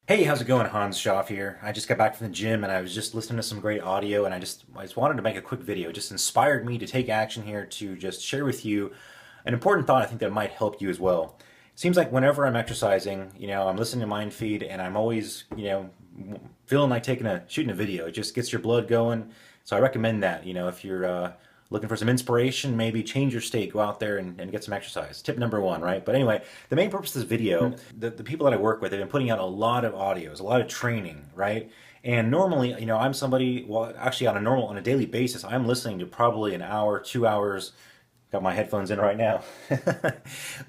Hey, how's it going? Hans Schaff here. I just got back from the gym and I was just listening to some great audio and I just wanted to make a quick video. It just inspired me to take action here to just share with you an important thought I think that might help you as well. It seems like whenever I'm exercising, I'm listening to Mind Feed and I'm always, feeling like shooting a video. It just gets your blood going. So I recommend that, if you're looking for some inspiration, maybe change your state, go out there and get some exercise. Tip number one, right? But anyway, the main purpose of this video, the people that I work with, they've been putting out a lot of audios, a lot of training, right? And normally, I'm somebody, well, actually on a daily basis, I'm listening to probably an hour, 2 hours. Got my headphones in right now.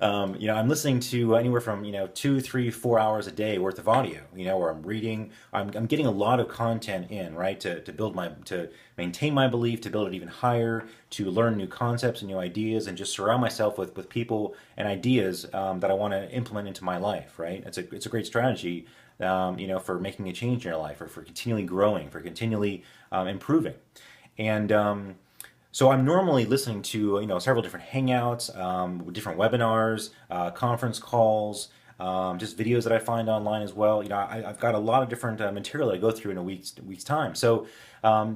I'm listening to anywhere from 2, 3, 4 hours a day worth of audio. Where I'm reading. I'm getting a lot of content in, right, to maintain my belief, to build it even higher, to learn new concepts and new ideas, and just surround myself with people and ideas that I want to implement into my life. Right, it's a great strategy, for making a change in your life, or for continually growing, for continually improving, and. So I'm normally listening to several different hangouts, different webinars, conference calls, just videos that I find online as well. I've got a lot of different material that I go through in a week's time. So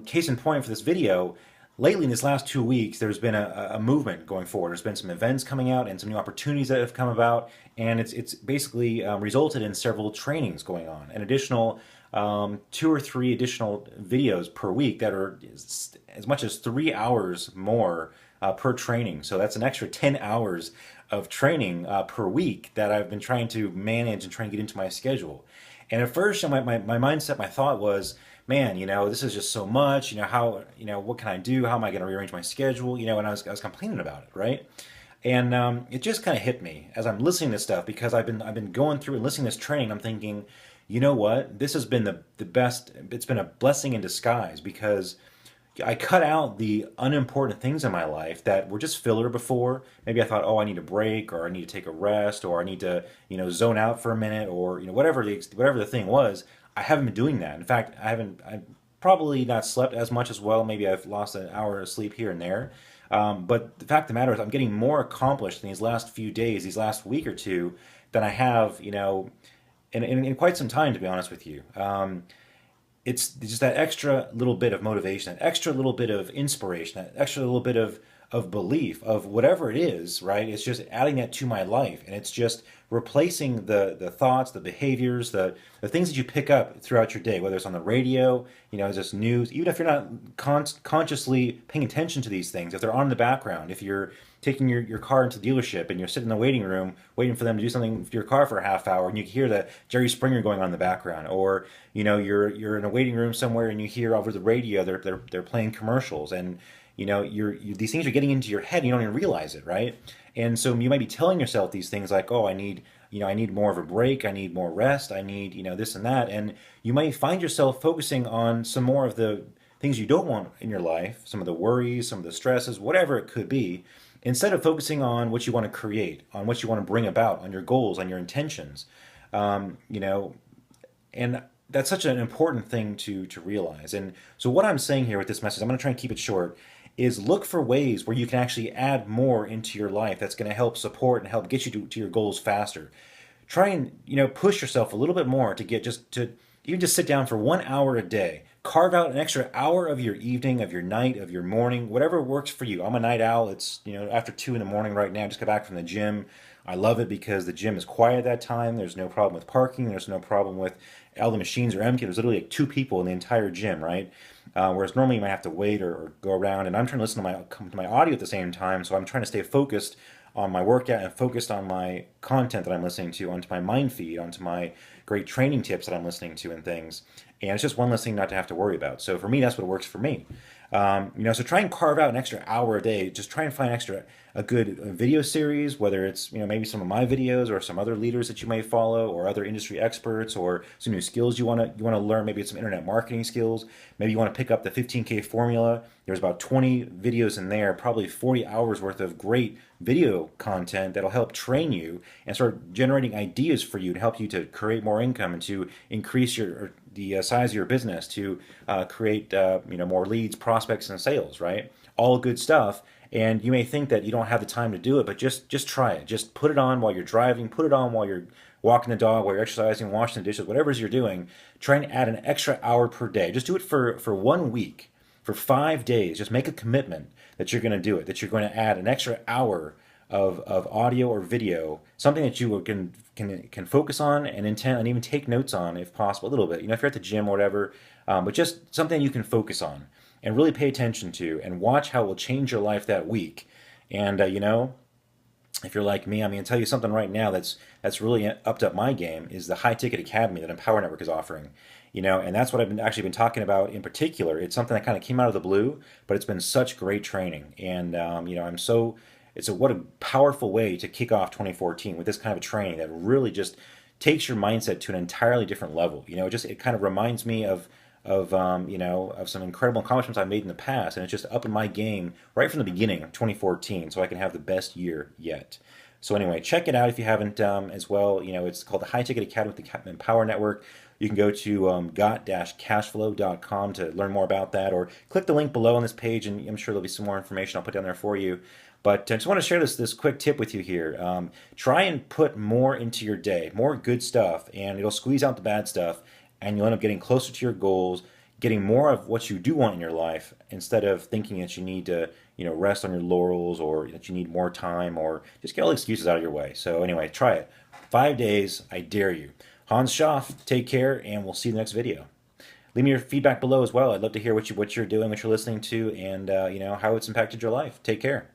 case in point for this video, lately in this last 2 weeks, there's been a movement going forward. There's been some events coming out and some new opportunities that have come about, and it's basically resulted in several trainings going on, an additional 2 or 3 additional videos per week that are as much as 3 hours more per training. So that's an extra 10 hours of training per week that I've been trying to manage and trying to get into my schedule. And at first, my mindset, my thought was, man, this is just so much. What can I do? How am I going to rearrange my schedule? And I was complaining about it, right? And it just kind of hit me as I'm listening to stuff, because I've been going through and listening to this training. I'm thinking, you know what? This has been the best. It's been a blessing in disguise, because I cut out the unimportant things in my life that were just filler before. Maybe I thought, oh, I need a break, or I need to take a rest, or I need to, zone out for a minute, or whatever the thing was. I haven't been doing that. In fact, I've probably not slept as much as well. Maybe I've lost an hour of sleep here and there. But the fact of the matter is, I'm getting more accomplished in these last few days, these last week or two, than I have, in quite some time, to be honest with you. It's just that extra little bit of motivation, that extra little bit of inspiration, that extra little bit of belief, of whatever it is, right? It's just adding that to my life, and it's just replacing the thoughts, the behaviors, the things that you pick up throughout your day, whether it's on the radio, just news, even if you're not consciously paying attention to these things, if they're on in the background, if you're taking your car into the dealership and you're sitting in the waiting room waiting for them to do something with your car for a half hour, and you hear the Jerry Springer going on in the background, or you're in a waiting room somewhere and you hear over the radio they're playing commercials, and these things are getting into your head and you don't even realize it, right? And so you might be telling yourself these things like, oh, I need more of a break, I need more rest, I need this and that, and you might find yourself focusing on some more of the things you don't want in your life, some of the worries, some of the stresses, whatever it could be, instead of focusing on what you want to create, on what you want to bring about, on your goals, on your intentions. um, you know and that's such an important thing to realize. And so what I'm saying here with this message, I'm going to try and keep it short, is look for ways where you can actually add more into your life that's going to help support and help get you to your goals faster. Try and push yourself a little bit more to get just to even just sit down for 1 hour a day. Carve out an extra hour of your evening, of your night, of your morning, whatever works for you. I'm a night owl. It's after 2 in the morning right now. I just got back from the gym. I love it because the gym is quiet at that time. There's no problem with parking. There's no problem with all the machines are empty. There's literally like 2 people in the entire gym, right? Whereas normally you might have to wait or go around. And I'm trying to listen to my audio at the same time, so I'm trying to stay focused on my workout and focused on my content that I'm listening to, onto my mind feed, onto my great training tips that I'm listening to and things. And it's just one less thing not to have to worry about. So for me, that's what works for me. So try and carve out an extra hour a day. Just try and find a good video series, whether it's maybe some of my videos or some other leaders that you may follow, or other industry experts, or some new skills you want to learn. Maybe it's some internet marketing skills. Maybe you want to pick up the 15K formula. There's about 20 videos in there, probably 40 hours worth of great video content that'll help train you and start generating ideas for you to help you to create more income and to increase the size of your business, to create more leads, prospects, and sales. Right, all good stuff. And you may think that you don't have the time to do it, but just try it. Just put it on while you're driving. Put it on while you're walking the dog, while you're exercising, washing the dishes, whatever it is you're doing, try and add an extra hour per day. Just do it for 1 week, for 5 days. Just make a commitment that you're going to do it, that you're going to add an extra hour of audio or video, something that you can focus on and intend and even take notes on if possible, a little bit. You know, if you're at the gym or whatever, but just something you can focus on and really pay attention to and watch how it will change your life that week. And you know, if you're like me, I'm going to tell you something right now that's really upped up my game is the High Ticket Academy that Empower Network is offering. You know, and that's what I've been talking about in particular. It's something that kind of came out of the blue, but it's been such great training, and you know, what a powerful way to kick off 2014 with this kind of a training that really just takes your mindset to an entirely different level. You know, it kind of reminds me of you know, of some incredible accomplishments I've made in the past, and it's just up in my game right from the beginning of 2014, so I can have the best year yet. So anyway, check it out if you haven't as well. You know, it's called the High Ticket Academy with the Empower Network. You can go to got-cashflow.com to learn more about that, or click the link below on this page, and I'm sure there'll be some more information I'll put down there for you. But I just want to share this quick tip with you here. Try and put more into your day, more good stuff, and it'll squeeze out the bad stuff, and you'll end up getting closer to your goals, getting more of what you do want in your life, instead of thinking that you need to, you know, rest on your laurels, or that you need more time, or just get all the excuses out of your way. So anyway, try it. 5 days, I dare you. Hans Schaff, take care, and we'll see you in the next video. Leave me your feedback below as well. I'd love to hear what you're doing, what you're listening to, and you know, how it's impacted your life. Take care.